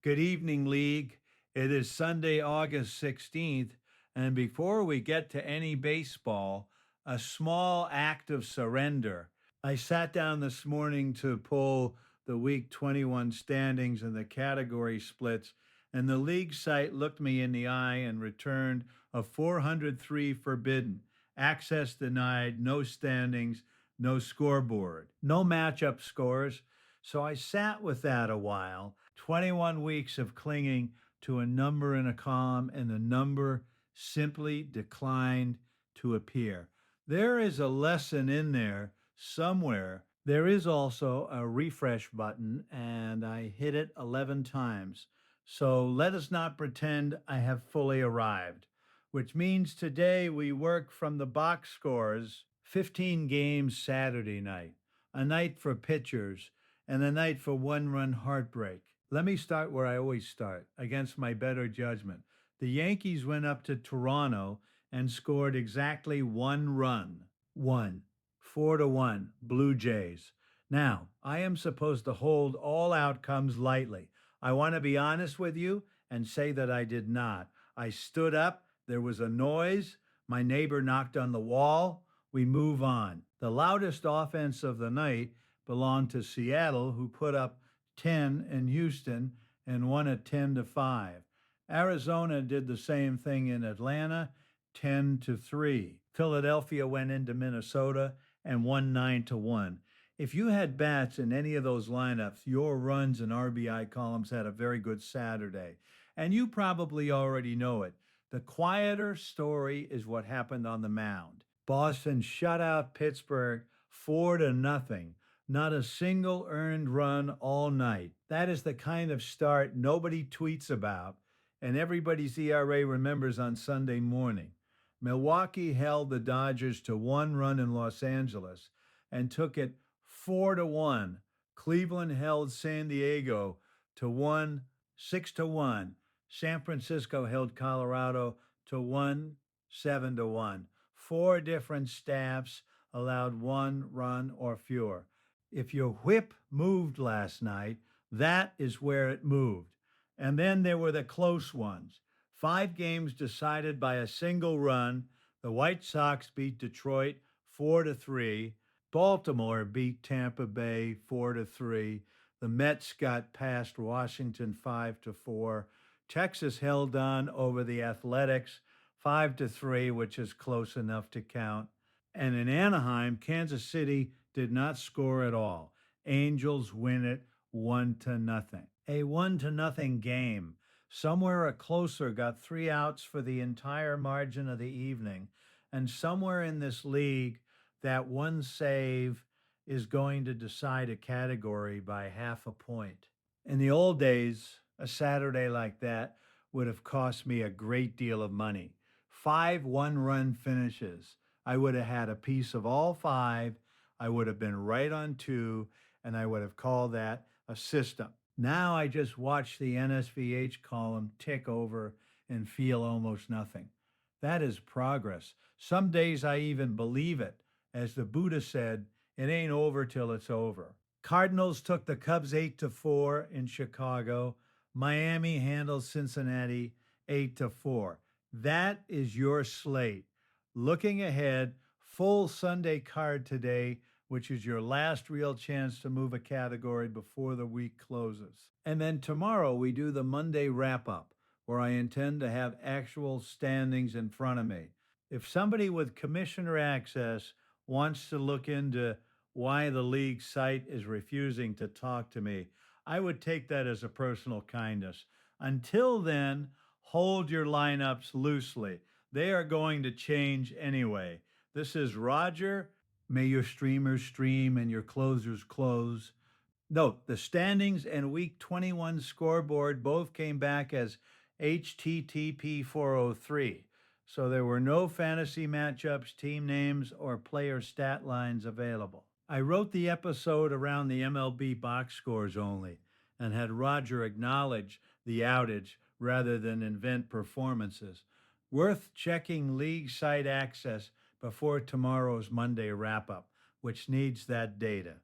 Good evening, League. It is Sunday, August 16th, and before we get to any baseball, a small act of surrender. I sat down this morning to pull the Week 21 standings and the category splits, and the league site looked me in the eye and returned a 403 forbidden. Access denied, no standings, no scoreboard, no matchup scores. So I sat with that a while, 21 weeks of clinging to a number in a column, and the number simply declined to appear. There is a lesson in there somewhere. There is also a refresh button, and I hit it 11 times. So let us not pretend I have fully arrived, which means today we work from the box scores, 15 games Saturday night, a night for pitchers, and a night for one-run heartbreak. Let me start where I always start, against my better judgment. The Yankees went up to Toronto and scored exactly one run. One. 4-1, Blue Jays. Now, I am supposed to hold all outcomes lightly. I want to be honest with you and say that I did not. I stood up, there was a noise, my neighbor knocked on the wall, we move on. The loudest offense of the night belonged to Seattle, who put up 10 in Houston and won it 10-5. Arizona did the same thing in Atlanta, 10-3. Philadelphia went into Minnesota and won 9-1. If you had bats in any of those lineups, your runs and RBI columns had a very good Saturday. And you probably already know it. The quieter story is what happened on the mound. Boston shut out Pittsburgh 4-0. Not a single earned run all night. That is the kind of start nobody tweets about, and everybody's ERA remembers on Sunday morning. Milwaukee held the Dodgers to one run in Los Angeles and took it 4-1. Cleveland held San Diego to 6-1. San Francisco held Colorado to 7-1. Four different staffs allowed one run or fewer. If your whip moved last night, that is where it moved. And then there were the close ones. 5 games decided by a single run. The White Sox beat Detroit 4-3. Baltimore beat Tampa Bay 4-3. The Mets got past Washington 5-4. Texas held on over the Athletics 5-3, which is close enough to count. And in Anaheim, Kansas City did not score at all. Angels win it 1-0. A 1-0 game. Somewhere a closer got 3 outs for the entire margin of the evening. And somewhere in this league, that one save is going to decide a category by half a point. In the old days, a Saturday like that would have cost me a great deal of money. 5 one-run finishes. I would have had a piece of all 5. I would have been right on 2, and I would have called that a system. Now I just watch the NSVH column tick over and feel almost nothing. That is progress. Some days I even believe it. As the Buddha said, it ain't over till it's over. Cardinals took the Cubs 8-4 in Chicago. Miami handled Cincinnati 8-4. That is your slate. Looking ahead, full Sunday card today, which is your last real chance to move a category before the week closes. And then tomorrow we do the Monday wrap up, where I intend to have actual standings in front of me. If somebody with commissioner access wants to look into why the league site is refusing to talk to me, I would take that as a personal kindness. Until then, hold your lineups loosely. They are going to change anyway. This is Roger. May your streamers stream and your closers close. Note, the standings and Week 21 scoreboard both came back as HTTP 403. So there were no fantasy matchups, team names, or player stat lines available. I wrote the episode around the MLB box scores only and had Roger acknowledge the outage rather than invent performances. Worth checking league site access before tomorrow's Monday wrap up, which needs that data.